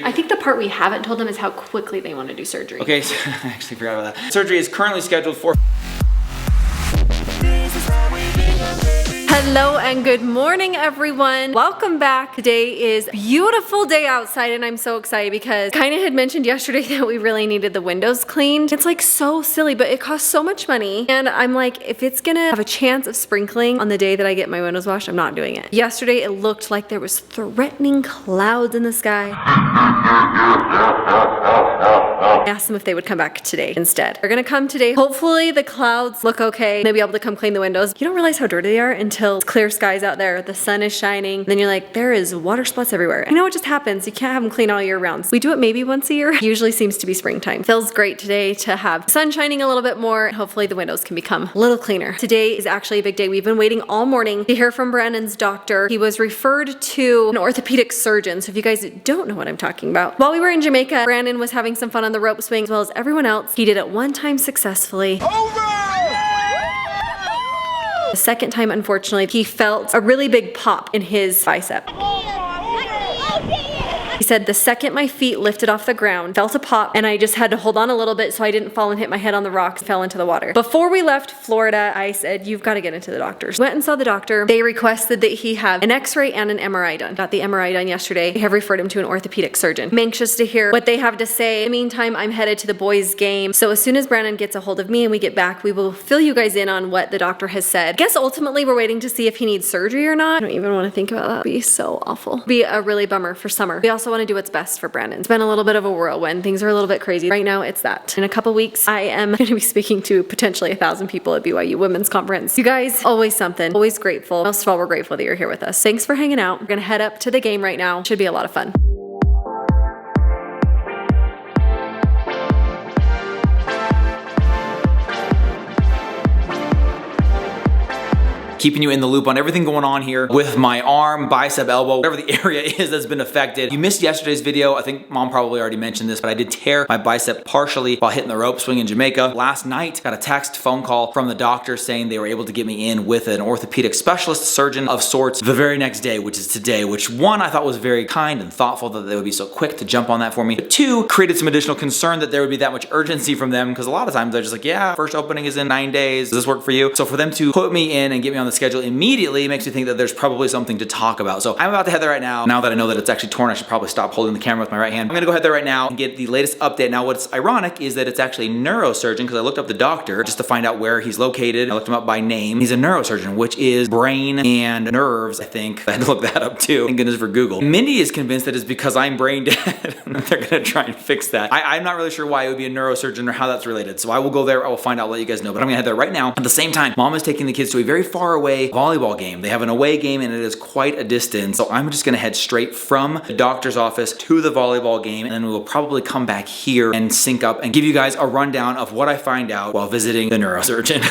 I think the part we haven't told them is how quickly they want to do surgery. Okay, so I actually forgot about that. Surgery is currently scheduled for... Hello and good morning, everyone. Welcome back. Today is a beautiful day outside and I'm so excited because kind of had mentioned yesterday that we really needed the windows cleaned. It's like so silly, but it costs so much money. And I'm like, if it's gonna have a chance of sprinkling on the day that I get my windows washed, I'm not doing it. Yesterday, it looked like there was threatening clouds in the sky. I asked them if they would come back today instead. They're gonna come today. Hopefully the clouds look okay. They'll be able to come clean the windows. You don't realize how dirty they are until it's clear skies out there. The sun is shining. Then you're like, there is water spots everywhere. I know it just happens. You can't have them clean all year round. So we do it maybe once a year. Usually seems to be springtime. Feels great today to have sun shining a little bit more. Hopefully the windows can become a little cleaner. Today is actually a big day. We've been waiting all morning to hear from Branden's doctor. He was referred to an orthopedic surgeon. So if you guys don't know what I'm talking about, while we were in Jamaica, Branden was having some fun on the rope swing as well as everyone else. He did it one time successfully. The second time, unfortunately, he felt a really big pop in his bicep. He said the second my feet lifted off the ground, felt a pop, and I just had to hold on a little bit so I didn't fall and hit my head on the rocks and fell into the water. Before we left Florida, I said, you've got to get into the doctors. Went and saw the doctor. They requested that he have an x-ray and an MRI done. Got the MRI done yesterday. They have referred him to an orthopedic surgeon. I'm anxious to hear what they have to say. In the meantime, I'm headed to the boys' game. So as soon as Branden gets a hold of me and we get back, we will fill you guys in on what the doctor has said. I guess ultimately we're waiting to see if he needs surgery or not. I don't even want to think about that. It'd be so awful. It'd be a really bummer for summer. We also want to do what's best for Branden. It's been a little bit of a whirlwind. Things are a little bit crazy. Right now, it's that. In a couple weeks, I am going to be speaking to potentially 1,000 people at BYU Women's Conference. You guys, always something. Always grateful. Most of all, we're grateful that you're here with us. Thanks for hanging out. We're going to head up to the game right now. Should be a lot of fun. Keeping you in the loop on everything going on here with my arm, bicep, elbow, whatever the area is that's been affected. You missed yesterday's video. I think mom probably already mentioned this, but I did tear my bicep partially while hitting the rope swing in Jamaica. Last night, got a text phone call from the doctor saying they were able to get me in with an orthopedic specialist surgeon of sorts the very next day, which is today, which one, I thought was very kind and thoughtful that they would be so quick to jump on that for me. But two, created some additional concern that there would be that much urgency from them because a lot of times they're just like, yeah, first opening is in 9 days. Does this work for you? So for them to put me in and get me on the schedule immediately makes me think that there's probably something to talk about. So I'm about to head there right now. Now that I know that it's actually torn, I should probably stop holding the camera with my right hand. I'm gonna go head there right now and get the latest update. Now what's ironic is that it's actually a neurosurgeon because I looked up the doctor just to find out where he's located. I looked him up by name. He's a neurosurgeon, which is brain and nerves, I think. I had to look that up too. Thank goodness for Google. Mindy is convinced that it's because I'm brain dead and they're gonna try and fix that. I'm not really sure why it would be a neurosurgeon or how that's related. So I will go there, I will find out, let you guys know. But I'm gonna head there right now. At the same time, mom is taking the kids to a very far away volleyball game. They have an away game and it is quite a distance. So I'm just gonna head straight from the doctor's office to the volleyball game and then we will probably come back here and sync up and give you guys a rundown of what I find out while visiting the neurosurgeon.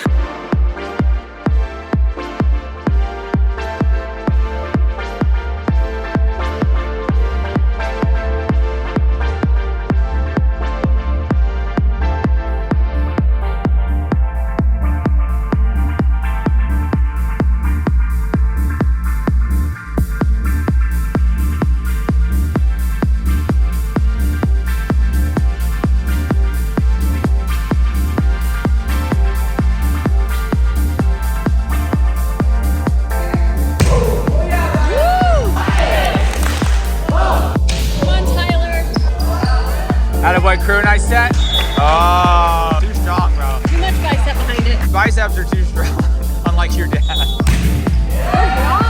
Attaboy crew, nice set. Oh, too strong, bro. Too much bicep behind it. Biceps are too strong, unlike your dad. Good job.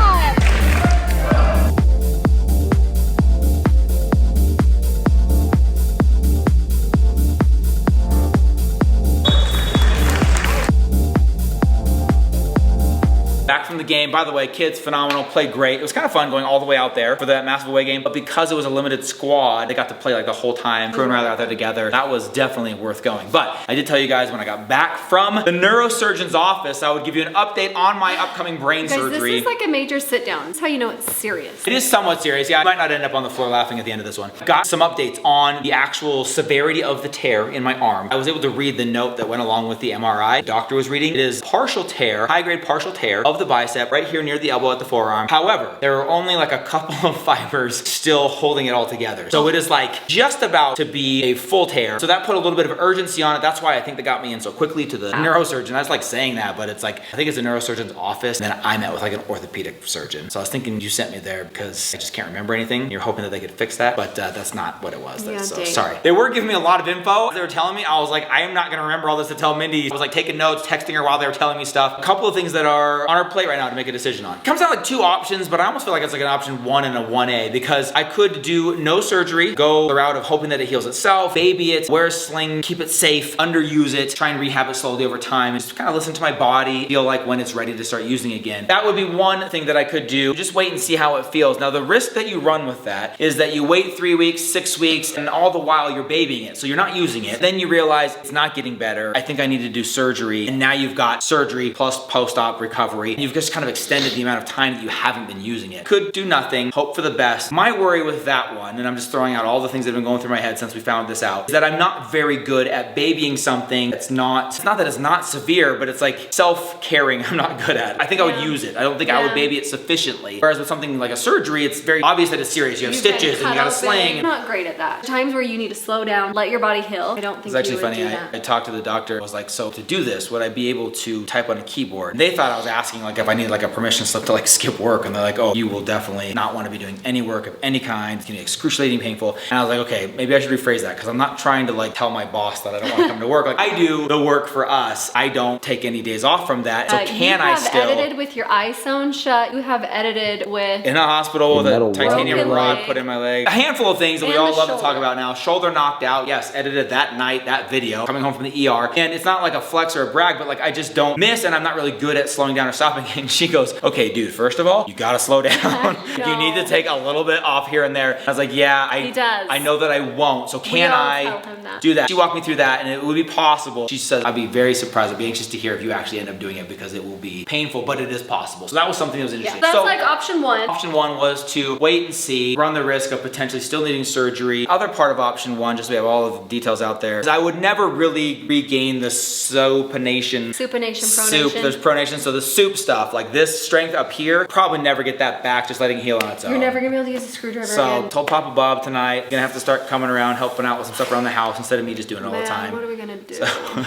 Back from the game. By the way, kids, phenomenal, played great. It was kind of fun going all the way out there for that massive away game, but because it was a limited squad, they got to play like the whole time, crew and Riley out there together. That was definitely worth going. But I did tell you guys when I got back from the neurosurgeon's office, I would give you an update on my upcoming brain surgery. This is like a major sit down. That's how you know it's serious. It is somewhat serious. Yeah, I might not end up on the floor laughing at the end of this one. Got some updates on the actual severity of the tear in my arm. I was able to read the note that went along with the MRI the doctor was reading. It is partial tear, high grade partial tear of the bicep right here near the elbow at the forearm. However, there are only like a couple of fibers still holding it all together. So it is like just about to be a full tear. So that put a little bit of urgency on it. That's why I think they got me in so quickly to the neurosurgeon. I was like saying that, but it's like, I think it's a neurosurgeon's office. And then I met with like an orthopedic surgeon. So I was thinking you sent me there because I just can't remember anything. You're hoping that they could fix that, but that's not what it was. Yeah, so dang. sorry. They were giving me a lot of info. They were telling me, I was like, I am not gonna remember all this to tell Mindy. I was like taking notes, texting her while they were telling me stuff. A couple of things that are on our plate right now to make a decision on. It comes out like 2 options, but I almost feel like it's like an option 1 and a 1A because I could do no surgery, go the route of hoping that it heals itself, baby it, wear a sling, keep it safe, underuse it, try and rehab it slowly over time, and just kind of listen to my body, feel like when it's ready to start using again. That would be one thing that I could do. Just wait and see how it feels. Now the risk that you run with that is that you wait 3 weeks, 6 weeks, and all the while you're babying it, so you're not using it. Then you realize it's not getting better. I think I need to do surgery, and now you've got surgery plus post-op recovery. You've just kind of extended the amount of time that you haven't been using it. Could do nothing, hope for the best. My worry with that one, and I'm just throwing out all the things that have been going through my head since we found this out, is that I'm not very good at babying something that's not, it's not that it's not severe, but it's like self-caring I'm not good at. I think I would use it. I don't think I would baby it sufficiently. Whereas with something like a surgery, it's very obvious that it's serious. You have stitches and you got a sling. I'm not great at that. Times where you need to slow down, let your body heal. I don't think it's actually you would funny. do that. I talked to the doctor. I was like, so to do this, would I be able to type on a keyboard? And they thought I was asking like if I need like a permission slip to like skip work. And they're like, oh, you will definitely not want to be doing any work of any kind. It's gonna be excruciating painful. And I was like, okay, maybe I should rephrase that because I'm not trying to like tell my boss that I don't want to come to work. Like I do the work for us. I don't take any days off from that. So can I still? You have edited with your eyes sewn shut. You have edited with in a hospital with a titanium rod leg. put in my leg. A handful of things that we And all the love to shoulder. talk about now. Shoulder knocked out. Yes, edited that night, that video, coming home from the ER. And it's not like a flex or a brag, but like I just don't miss and I'm not really good at slowing down or stopping. And she goes, okay, dude, first of all, you gotta slow down. You need to take a little bit off here and there. I was like, yeah, He does. I know that I won't. So can I tell him that. do that? She walked me through that and it would be possible. She said, I'd be very surprised. I'd be anxious to hear if you actually end up doing it because it will be painful, but it is possible. So that was something that was interesting. That's So, like option 1. option 1 was to wait and see, run the risk of potentially still needing surgery. Other part of option 1, just so we have all of the details out there, is I would never really regain the supination. Supination, Soup, pronation. there's pronation, so the soup stuff, like this strength up here, probably never get that back just letting it heal on its own. You're never gonna be able to use a screwdriver So again. told Papa Bob tonight, gonna have to start coming around, helping out with some stuff around the house instead of me just doing it all the time. What are we gonna do?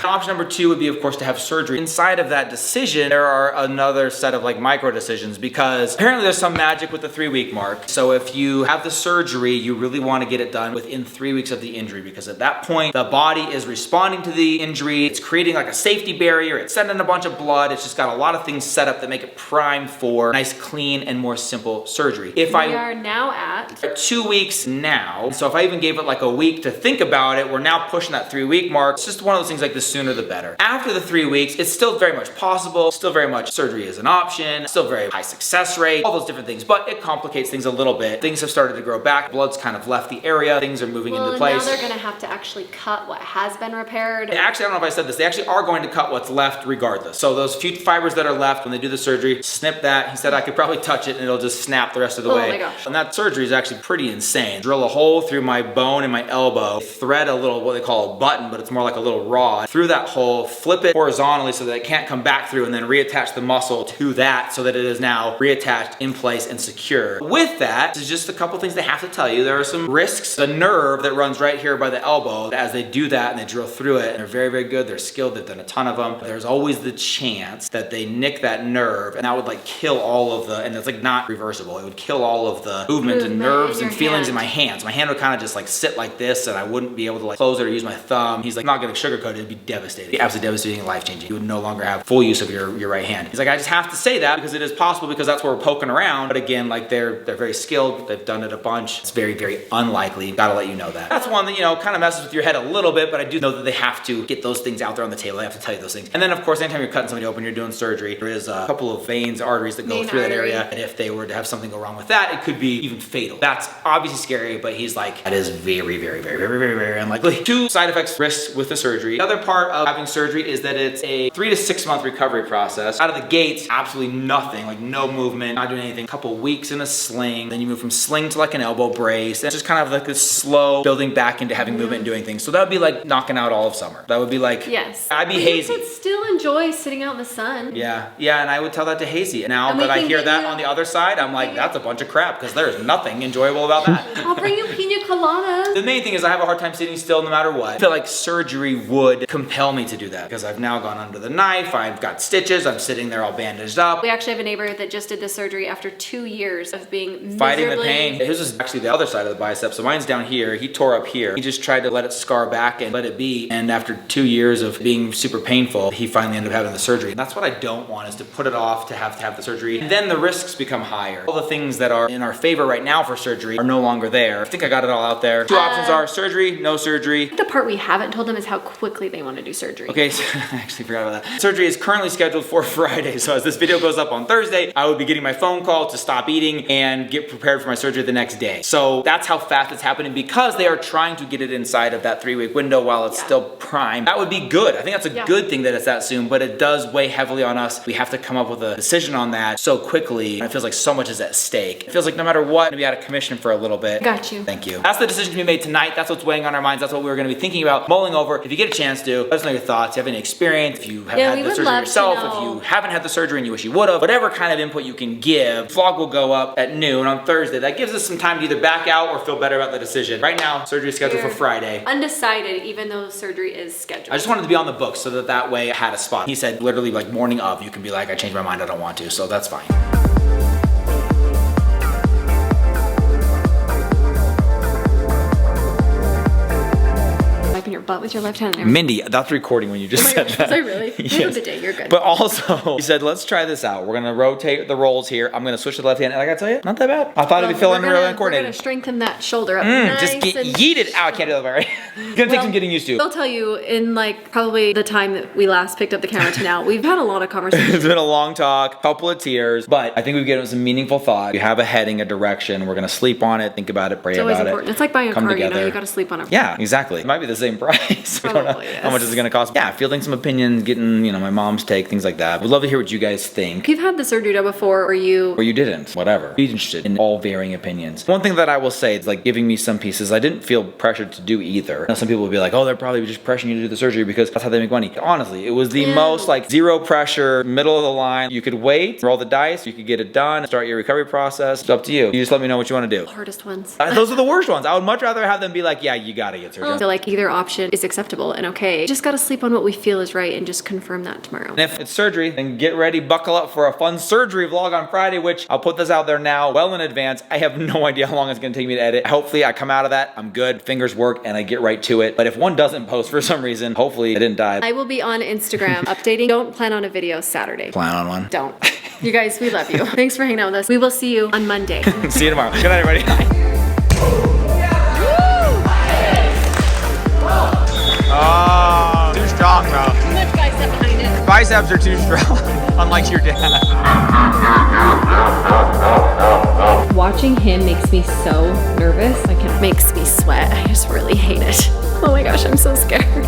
Option number 2 would be, of course, to have surgery. Inside of that decision, there are another set of like micro decisions because apparently there's some magic with the 3-week mark. So if you have the surgery, you really want to get it done within 3 weeks of the injury because at that point, the body is responding to the injury. It's creating like a safety barrier. It's sending a bunch of blood. It's just got a lot of things set up that make it primed for nice, clean, and more simple surgery. If We are now at 2 weeks now. So if I even gave it like a week to think about it, we're now pushing that 3-week mark. It's just one of those things like the sooner the better. After the 3 weeks, it's still very much possible, still very much surgery is an option, still very high success rate, all those different things, but it complicates things a little bit. Things have started to grow back, blood's kind of left the area, things are moving into place. Now they're gonna have to actually cut what has been repaired. Actually, I don't know if I said this, they actually are going to cut what's left regardless. So those few fibers that are left when they do the surgery, snip that. He said I could probably touch it and it'll just snap the rest of the way. Oh my gosh. And that surgery is actually pretty insane. Drill a hole through my bone and my elbow, thread a little, what they call a button, but it's more like a little rod, through that hole, flip it horizontally so that it can't come back through and then reattach the muscle to that so that it is now reattached in place and secure. With that, there's just a couple things they have to tell you. There are some risks. The nerve that runs right here by the elbow, as they do that and they drill through it, and they're very, very good, they're skilled, they've done a ton of them. There's always the chance that they nick that nerve and that would like kill all of the, and it's like not reversible, it would kill all of the movement and nerves and feelings in my hands. My hand would kind of just like sit like this and I wouldn't be able to like close it or use my thumb. He's like, not gonna sugarcoat it, it'd be devastating. It'd be absolutely devastating and life-changing. You would no longer have full use of your right hand. He's like, I just have to say that because it is possible because that's where we're poking around. But again, like they're very skilled, they've done it a bunch. It's very, very unlikely. Gotta let you know that. That's one that, you know, kind of messes with your head a little bit, but I do know that they have to get those things out there on the table. They have to tell you those things. And then of course, anytime you're cutting somebody open, you're doing surgery, there is a couple of veins, arteries that go through that area. And if they were to have something go wrong with that, it could be even fatal. That's obviously scary, but he's like, that is very, very, very, very, very, very unlikely. 2 side effects, risks with the surgery. The other part of having surgery is that it's a 3 to 6 month recovery process. Out of the gates, absolutely nothing, like no movement, not doing anything. A couple weeks in a sling, then you move from sling to like an elbow brace. And it's just kind of like this slow building back into having movement and doing things. So that would be like knocking out all of summer. That would be like, yes. I'd be But hazy. you could still enjoy sitting out in the sun. Yeah, and I would tell that that to Hazy. Now And that we I can hear get that you- on the other side, I'm like, that's a bunch of crap because there's nothing enjoyable about that. I'll bring you pina coladas. The main thing is I have a hard time sitting still no matter what. I feel like surgery would compel me to do that because I've now gone under the knife, I've got stitches, I'm sitting there all bandaged up. We actually have a neighbor that just did the surgery after 2 years of being Fighting the miserably- pain. His is actually the other side of the bicep. So mine's down here. He tore up here. He just tried to let it scar back and let it be. And after 2 years of being super painful, he finally ended up having the surgery. And that's what I don't want, is to put it off to have the surgery. And then the risks become higher. All the things that are in our favor right now for surgery are no longer there. I think I got it all out there. Two options are surgery, no surgery. The part we haven't told them is how quickly they want to do surgery. Okay, so I actually forgot about that. Surgery is currently scheduled for Friday. So as this video goes up on Thursday, I would be getting my phone call to stop eating and get prepared for my surgery the next day. So that's how fast it's happening because they are trying to get it inside of that 3-week window while it's still prime. That would be good. I think that's a good thing that it's that soon, but it does weigh heavily on us. We have to come up with a decision on that so quickly. It feels like so much is at stake. It feels like no matter what, I'm gonna be out of commission for a little bit. Got you. Thank you. That's the decision to be made tonight. That's what's weighing on our minds. That's what we were gonna be thinking about, mulling over. If you get a chance to, let us know your thoughts. If you have any experience, if you have had the surgery yourself, if you haven't had the surgery and you wish you would have, whatever kind of input you can give. Vlog will go up at noon on Thursday. That gives us some time to either back out or feel better about the decision. Right now, surgery is scheduled for Friday. Undecided, even though surgery is scheduled. I just wanted to be on the book so that way I had a spot. He said literally like morning of, you can be like, I changed my mind, I don't want to, so that's fine. Wiping your butt with your left hand and everything. Mindy, that's recording when you just said that. Was I really? Yes. The day, you're good. But also, he said, let's try this out. We're gonna rotate the rolls here. I'm gonna switch to the left hand, and I gotta tell you, not that bad. I thought it'd be feeling really We're uncoordinated. gonna strengthen that shoulder up. Just get yeeted. Ow, I can't do that right. Gonna take some getting used to. I'll tell you, in like probably the time that we last picked up the camera to now, we've had a lot of conversations. It's been a long talk, couple of tears, but I think we've given some meaningful thought. You have a heading, a direction. We're gonna sleep on it, think about it, pray It's always about important. it. It's like buying a come car, together. you know, you gotta sleep on it. Yeah, exactly. It might be the same price. We don't know Probably, how much is it gonna cost. Yeah, fielding some opinions, getting, you know, my mom's take, things like that. We'd love to hear what you guys think. If you've had the surgery done before, or you didn't, whatever. Be interested in all varying opinions. One thing that I will say is like giving me some pieces I didn't feel pressured to do either. Now, some people will be like, oh, they're probably just pressuring you to do the surgery because that's how they make money. Honestly, it was the most like zero pressure, middle of the line. You could wait, roll the dice, you could get it done, start your recovery process. It's up to you. You just let me know what you want to do. hardest ones. Those are the worst ones. I would much rather have them be like, yeah, you gotta get surgery. I feel like either option is acceptable and okay. Just gotta sleep on what we feel is right and just confirm that tomorrow. And if it's surgery, then get ready, buckle up for a fun surgery vlog on Friday, which I'll put this out there now well in advance. I have no idea how long it's gonna take me to edit. Hopefully I come out of that, I'm good, fingers work, and I get right to it. But if one doesn't post for some reason, hopefully I didn't die. I will be on Instagram updating. Don't plan on a video Saturday. Plan on one. Don't. You guys, we love you. Thanks for hanging out with us. We will see you on Monday. See you tomorrow. Good night, everybody. Oh, too strong, bro. Too much bicep behind it. Biceps are too strong, unlike your dad. Watching him makes me so nervous. Makes me sweat. I just really hate it. Oh my gosh, I'm so scared.